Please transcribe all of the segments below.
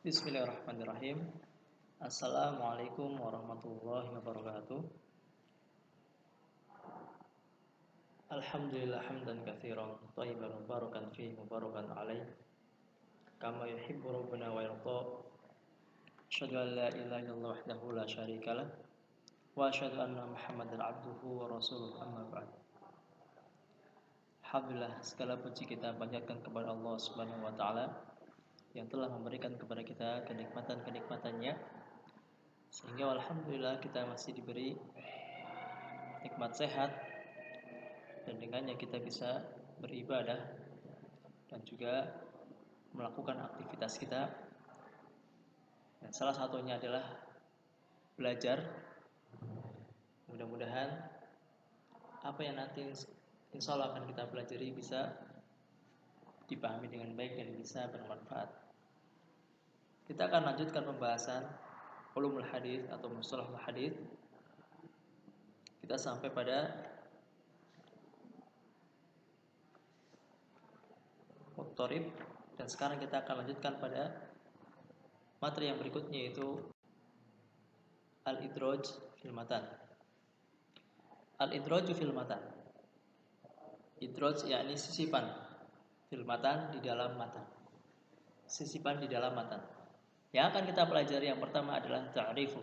Bismillahirrahmanirrahim. Assalamualaikum warahmatullahi wabarakatuh. Alhamdulillah hamdan katsiran thayyiban mubarakan fihi mubarakan alaih kama yuhibbu rabbuna wa yarda. Asyhadu an la ilaha illallah wahdahu la syarikalah wa asyhadu anna Muhammadan abduhu wa rasuluh amma ba'd. Alhamdulillah, segala puji kita panjatkan kepada Allah Subhanahu wa taala yang telah memberikan kepada kita kenikmatan-kenikmatannya sehingga alhamdulillah kita masih diberi nikmat sehat dan dengannya kita bisa beribadah dan juga melakukan aktivitas kita, dan salah satunya adalah belajar. Mudah-mudahan apa yang nanti insya Allah akan kita pelajari bisa dipahami dengan baik dan bisa bermanfaat. Kita akan lanjutkan pembahasan ulumul hadis atau mustalahul hadis. Kita sampai pada muttarib, dan sekarang kita akan lanjutkan pada materi yang berikutnya, yaitu al-idraj fil matan. Al-idraj fil matan. Idraj yakni sisipan fil matan, di dalam matan. Sisipan di dalam matan. Yang akan kita pelajari yang pertama adalah ta'rifu,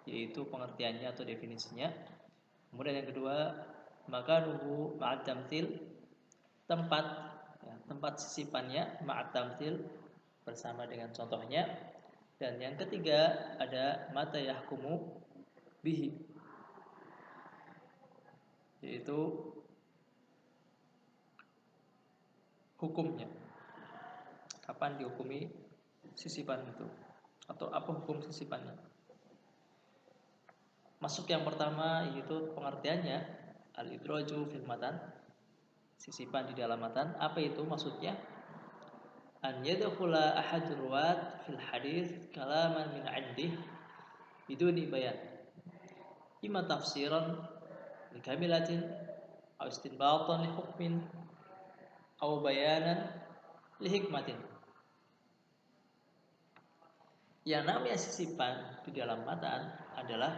yaitu pengertiannya atau definisinya. Kemudian yang kedua, makanuhu ma'at tamtsil, tempat sisipannya ma'at tamtsil, bersama dengan contohnya. Dan yang ketiga ada mata yahkumu bihi, yaitu hukumnya, kapan dihukumi sisipan itu, atau apa hukum sisipannya. Masuk yang pertama, yaitu pengertiannya, al-idraju fil matan, sisipan di dalam matan. Apa itu maksudnya? An yadkhula ahadur ruwat fil hadis kalaman min 'indih biduni bayan, imma tafsiran li kamilatin aw istinbatan li hukmin aw bayanan li hikmatin. Yang namanya sisipan di dalam matan adalah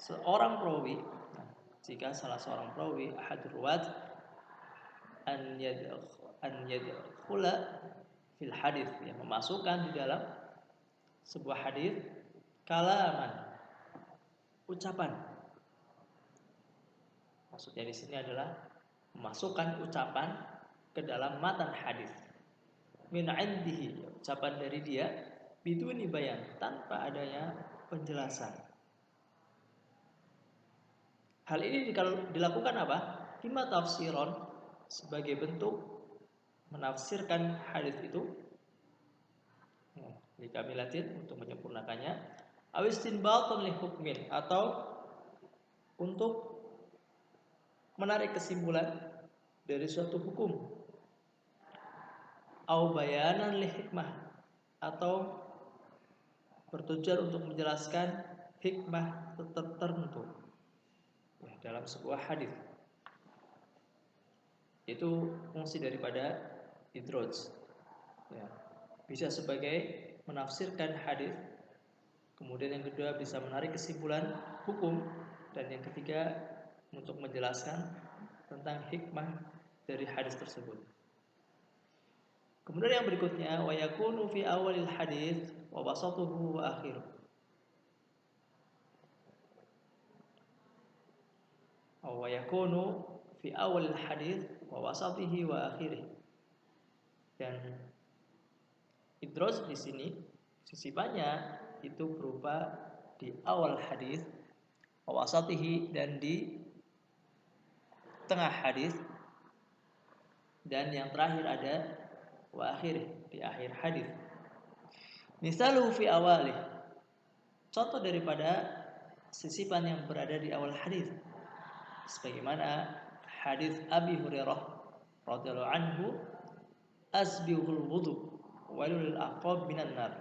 seorang perawi, jika salah seorang perawi ahadur ruwat an yadkhula fil hadis, yang memasukkan di dalam sebuah hadis kalaman, ucapan. Maksudnya di sini adalah memasukkan ucapan ke dalam matan hadis. Min 'indihi, ucapan dari dia, biduni bayan, tanpa adanya penjelasan. Hal ini dilakukan apa? Imma tafsiron, sebagai bentuk menafsirkan hadis itu, likamilatin, untuk menyempurnakannya, aw istinbatan li hukmin, atau untuk menarik kesimpulan dari suatu hukum, aw bayanan li hikmah, atau bertujuan untuk menjelaskan hikmah tertentu dalam sebuah hadis. Itu fungsi daripada idraj. Bisa sebagai menafsirkan hadis, kemudian yang kedua bisa menarik kesimpulan hukum, dan yang ketiga untuk menjelaskan tentang hikmah dari hadis tersebut. Kemudian yang berikutnya, wa yakunu fi awalil hadis wa wasatuhu wa akhiruh. Wa yakunu fi awalil hadis wa wasatihi wa akhirih. Dan idraj di sini sisipannya itu berupa di awal hadis, wa wasatihi, dan di tengah hadis, dan yang terakhir ada wa akhirih, di akhir hadis. Misalu fi awalih, contoh daripada sisipan yang berada di awal hadis, sebagaimana hadis Abi Hurairah radhiyallahu anhu, asbihul wudu wailul aqab minan nar.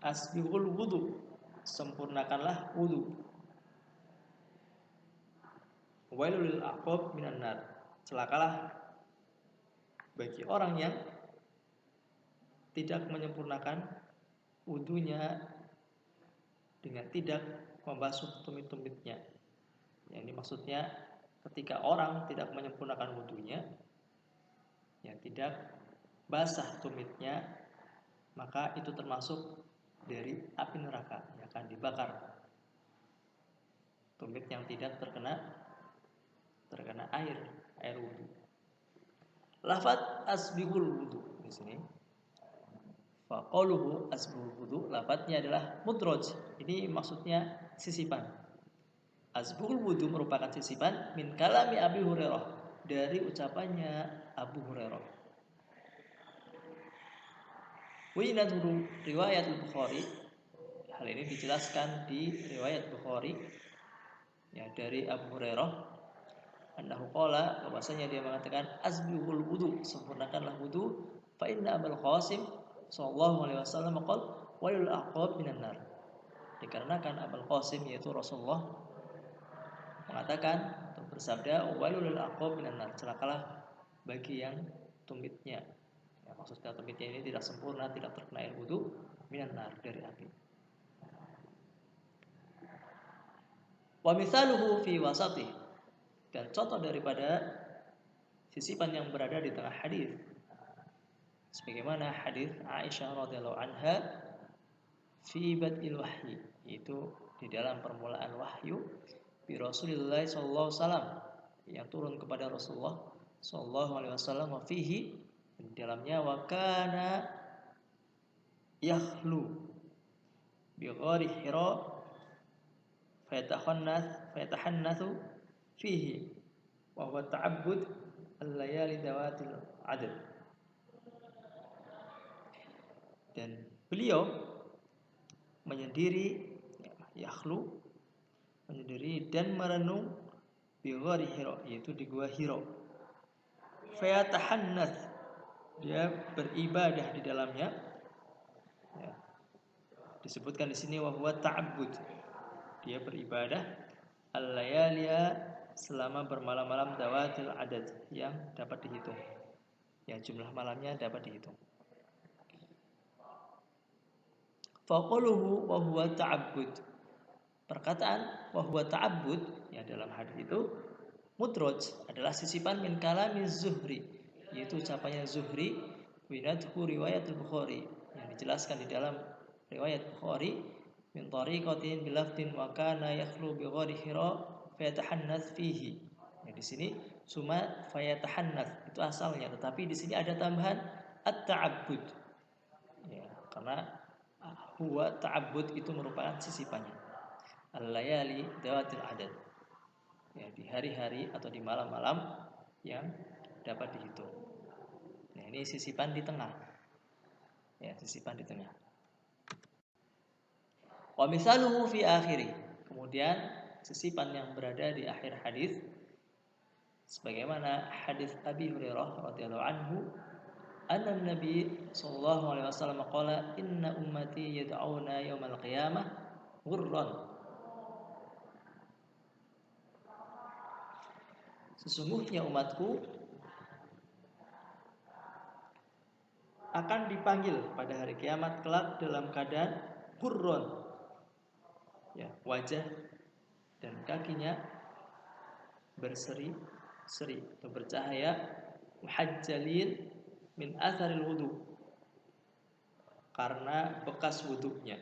Asbihul wudu, sempurnakanlah wudu, wailul aqab minan nar, celakalah bagi orang yang tidak menyempurnakan wudunya dengan tidak membasuh tumit-tumitnya. Yang ini maksudnya ketika orang tidak menyempurnakan wudunya, ya tidak basah tumitnya, maka itu termasuk dari api neraka yang akan dibakar. Tumit yang tidak terkena air wudu. Lafaz asbihul wudu di sini. Faqaluhu asbihul wudu, lafaznya adalah mudraj. Ini maksudnya sisipan. Asbihul wudu merupakan sisipan min kalami Abi Hurairah, dari ucapannya Abu Hurairah. Winadhu riwayat Bukhari. Hal ini dijelaskan di riwayat Bukhari, ya, dari Abu Hurairah. Annahu qala, bahwasanya dia mengatakan asbihul wudu, sempurnakanlah wudu, fa inna Abul Qasim sallallahu alaihi wasallam qala walil aqab minan nar. Dikarenakan Abul Qasim yaitu Rasulullah mengatakan atau bersabda walil aqab minan nar, celakalah bagi yang tumitnya. Ya, maksudnya tumitnya ini tidak sempurna, tidak terkena air wudu, minan nar, dari api. Wa mithaluhu fi wasatih, dan contoh daripada sisipan yang berada di tengah hadis, sebagaimana hadis Aisyah radhiyallahu anha fi bad'il wahyi, yaitu di dalam permulaan wahyu, bi Rasulillah sallallahu alaihi wasallam, yang turun kepada Rasulullah sallallahu alaihi wasallam, wa fihi, di dalamnya, wa kana yakhlu bi ghari Hira fayatahannathu fihi wa huwa ta'abbud al-layali dawatil adad. Dan beliau menyendiri, yakhlu, menyendiri dan merenung bi ghari Hira, yaitu di gua Hira. Fayatahannath, dia beribadah di dalamnya, ya. Disebutkan di sini wa huwa ta'abbud, dia beribadah al-layaliya, selama bermalam-malam dawatil adad, yang dapat dihitung, ya, jumlah malamnya dapat dihitung. Faqaluhu wa huwa ta'abbud, perkataan wa huwa ta'abbud, ya, dalam hadis itu mudraj, adalah sisipan min kalami Zuhri, yaitu ucapannya Zuhri, winadhu riwayat Bukhari, yang dijelaskan di dalam riwayat Bukhari, min tariqatin bilafdin wa kana yakhlu bi ghari Hira fayatahannath fihi. Ya, di sini cuma fayatahannath itu asalnya, tetapi di sini ada tambahan at-ta'abbud. Ya, karena huwa ta'abbud itu merupakan sisipannya. Al-layali dawatil adad. Ya, di hari-hari atau di malam-malam yang dapat dihitung. Nah, ini sisipan di tengah. Ya, sisipan di tengah. Wa misaluhu fi akhiri, kemudian sisipan yang berada di akhir hadis, sebagaimana hadis Abi Hurairah radhiyallahu anhu, anna Nabi sallallahu alaihi wasallam qala inna ummati yad'una yaumal qiyamah ghurran. Sesungguhnya umatku akan dipanggil pada hari kiamat kelak dalam keadaan ghurran, ya, wajah dan kakinya berseri-seri atau bercahaya, muhajjalin min atharil wudu, karena bekas wudunya.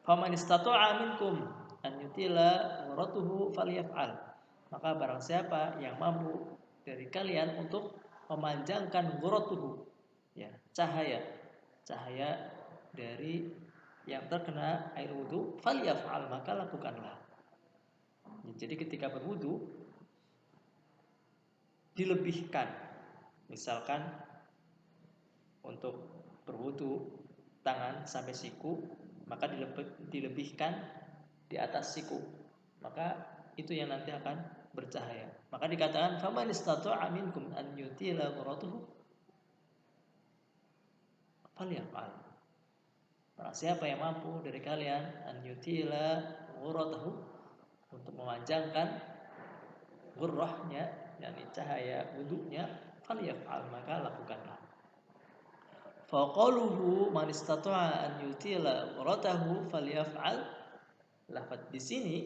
Faman istata'a minkum an yutila ghuratuhu falyaf'al, maka barang siapa yang mampu dari kalian untuk memanjangkan ghuratuhu, ya, cahaya dari yang terkena air wudu, falyaf'al, maka lakukanlah. Jadi ketika berwudu dilebihkan, misalkan untuk berwudu tangan sampai siku, maka dilebihkan di atas siku, maka itu yang nanti akan bercahaya. Maka dikatakan faman istata'a minkum an yutila ghuratuhu falyaf'al, barang siapa yang mampu dari kalian an yutila ghuratahu, untuk memanjangkan ghurrahnya, yakni cahaya wudunya, falyaf'al, maka lakukanlah. Faqaluhu man istata'a an yutila uratahu falyaf'al. Lafaz di sini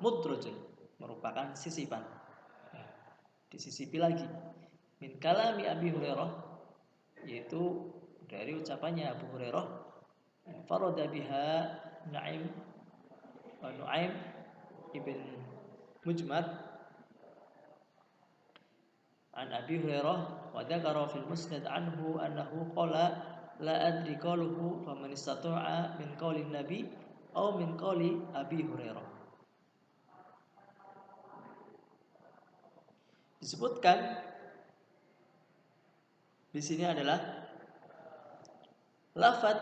mudrajun, merupakan sisipan. Disisipi lagi min kalami Abi Hurairah, yaitu dari ucapannya Abu Hurairah, farada biha Nu'aim ibn Mujmar an Abi Hurairah wa dzakara fil musnad anhu annahu qala la adri qaluhu faman istata'a min qauli nabi aw min qauli Abi Hurairah. Disebutkan di sini adalah lafaz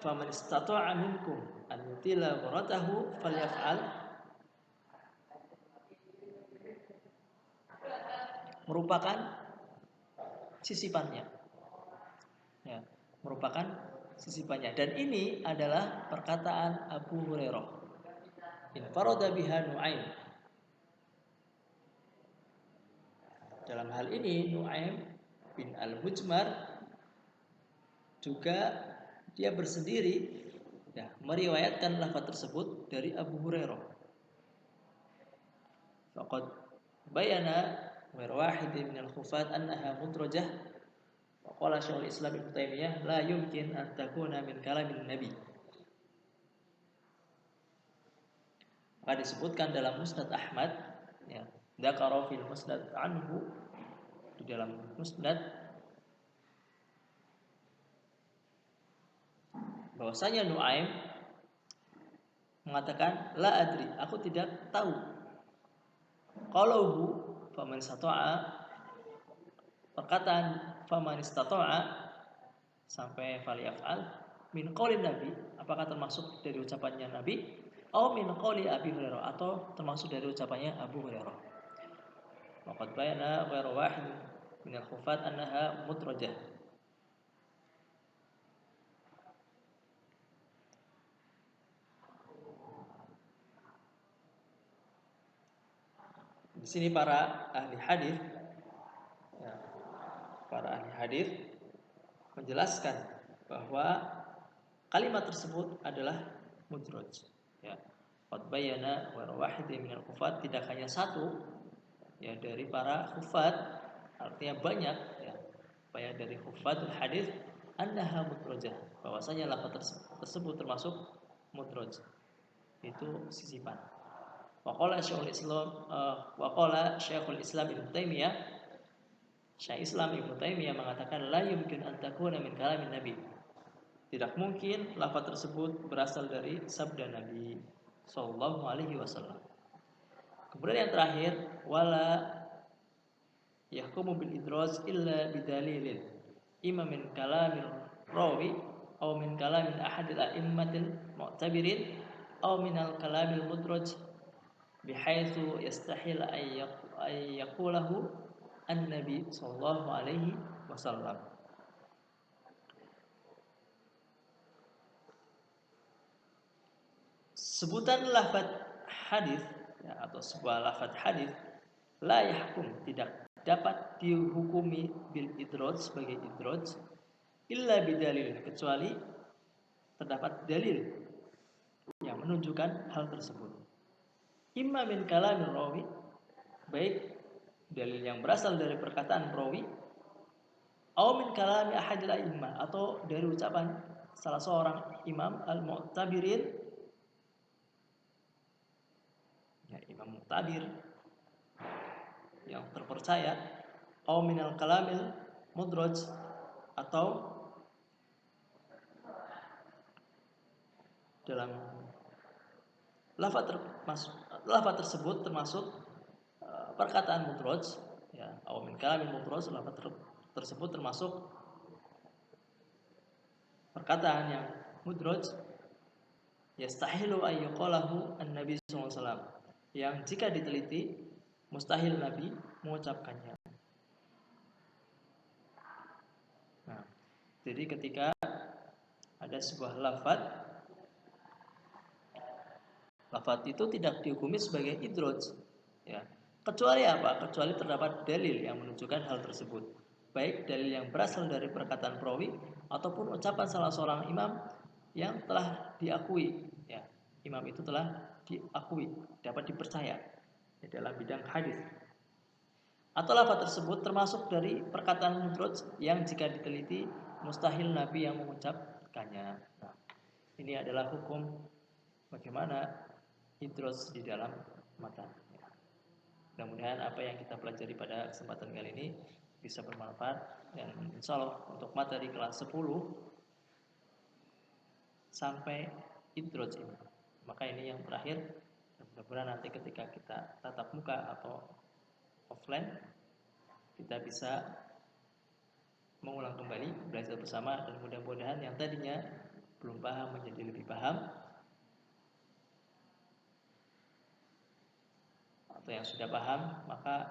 faman istata'a minkum an yutila ghuratahu falyaf'al, merupakan sisipannya. Ya, merupakan sisipannya, dan ini adalah perkataan Abu Hurairah. Infarada biha Nu'aim. Dalam hal ini Nu'aim bin Al-Mujmar juga dia bersendiri meriwayatkan lafaz tersebut dari Abu Hurairah. Faqad bayana ghairu wahid min al-khufat annaha mudrajah. Wa qala Syekhul Islam Ibnu Taimiyah la yumkin an takuna min kalamin nabi. Maka disebutkan dalam Musnad Ahmad, ya, dzakara fil musnad anhu, di dalam musnad, bahwasanya Nu'aim mengatakan la adri, aku tidak tahu. Qaluhu faman istata'a, perkataan faman istata'a sampai falyaf'al, min qaulin nabi, apakah termasuk dari ucapannya Nabi, atau min qauli Abi Hurairah, atau termasuk dari ucapannya Abu Hurairah. Waqad bayana ghairu wahid min al-khufat annaha mudrajah. Di sini para ahli hadis, ya, menjelaskan bahwa kalimat tersebut adalah mudraj. Ya, qad bayyana wa wahid min al-hufat, tidak hanya satu ya dari para hufat, artinya banyak ya, banyak dari hufatul hadis, annaha mudrajah, bahwasanya lafaz tersebut termasuk mudraj, itu sisipan. Waqala Syekhul Islam Ibnu Taimiyah, Syekh Islam Ibnu Taimiyah mengatakan la yumkin an takuna min kalamin nabi. Tidak mungkin lafaz tersebut berasal dari sabda Nabi sallallahu alaihi wasallam. Kemudian yang terakhir, wala yahkumu bil idraj illa bidalilin, imma min kalamir rawi aw min kalamin ahadil a'immatil mu'tabirin aw min al kalamil mudraj bihaitsu yastahil ay yaqulahu an-nabi sallallahu alaihi wasallam. Sebutan lafaz hadis, ya, atau sebuah lafaz hadis, la yahkum, tidak dapat dihukumi bil idraj, sebagai idraj, illa bidalil, kecuali terdapat dalil yang menunjukkan hal tersebut. Imma min kalamir rawi, baik dalil yang berasal dari perkataan rawi, atau min kalami ahadil a'immah, atau dari ucapan salah seorang imam al-mu'tabirin, ya, imam mu'tabir yang terpercaya, atau minal kalamil mudraj, atau dalam lafaz tersebut termasuk perkataan mudraj, ya, atau min kalamil mudraj, lafaz tersebut termasuk perkataan yang mudraj, yastahilu ayyuqalahu an-nabi sallallahu alaihi wasallam, yang jika diteliti mustahil Nabi mengucapkannya. Nah, jadi ketika ada sebuah lafaz itu tidak dihukumi sebagai idraj, ya. Kecuali apa? Kecuali terdapat dalil yang menunjukkan hal tersebut, baik dalil yang berasal dari perkataan perawi ataupun ucapan salah seorang imam yang telah diakui, ya. Imam itu telah diakui, dapat dipercaya di dalam bidang hadis. Atau lafaz tersebut termasuk dari perkataan Mudroj yang jika diteliti mustahil Nabi yang mengucapkannya. Nah, ini adalah hukum bagaimana idroj di dalam matan. Mudah-mudahan apa yang kita pelajari pada kesempatan kali ini bisa bermanfaat, dan insya Allah untuk materi kelas 10 sampai idroj ini, maka ini yang terakhir. Mudah-mudahan nanti ketika kita tatap muka atau offline kita bisa mengulang kembali, belajar bersama, dan mudah-mudahan yang tadinya belum paham menjadi lebih paham, atau yang sudah paham maka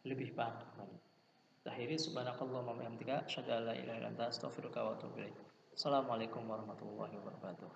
lebih paham kembali. Akhiri subhanakallahumma wa bihamdika asyhadu an la ilaha illa anta astaghfiruka wa atubu ilaik. Assalamualaikum warahmatullahi wabarakatuh.